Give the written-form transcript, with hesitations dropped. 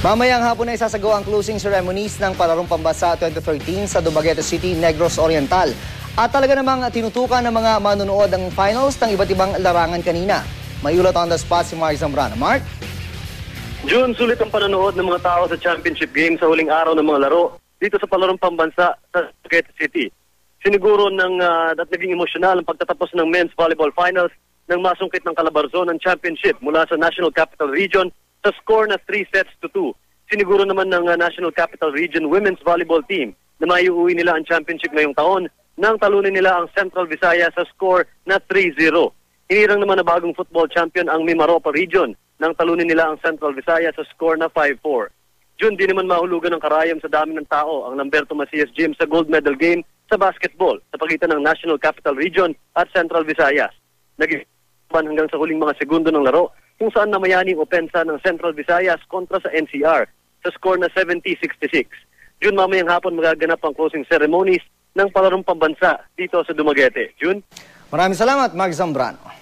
Mamayang hapon na isasagawa ang closing ceremonies ng Palarong Pambansa 2013 sa Dumaguete City, Negros Oriental. At talaga namang tinutukan ng mga manunood ang finals ng iba't ibang larangan kanina. May ulat on the spot si Mark Zambrano. Mark? June, sulit ang panonood ng mga tao sa championship game sa huling araw ng mga laro dito sa Palarong Pambansa sa Dumaguete City. Siniguro at naging emosyonal ang pagtatapos ng men's volleyball finals ng masungkit ng Calabarzon ng championship mula sa National Capital Region sa score na 3-2. Siniguro naman ng National Capital Region Women's Volleyball Team na maiuwi nila ang championship ngayong taon nang talunin nila ang Central Visayas sa score na 3-0. Hinirang naman na bagong football champion ang Mimaropa Region nang talunin nila ang Central Visayas sa score na 5-4. June, di naman mahulugan ng karayom sa dami ng tao ang Lamberto Macias Gym sa gold medal game sa basketball sa pagitan ng National Capital Region at Central Visayas. Nag-iban hanggang sa huling mga segundo ng laro kung saan namayani ang opensa ng Central Visayas kontra sa NCR sa score na 70-66. June, mamayang hapon magaganap ang closing ceremonies ng Palarong Pambansa dito sa Dumaguete. June? Maraming salamat, Mark Zambrano.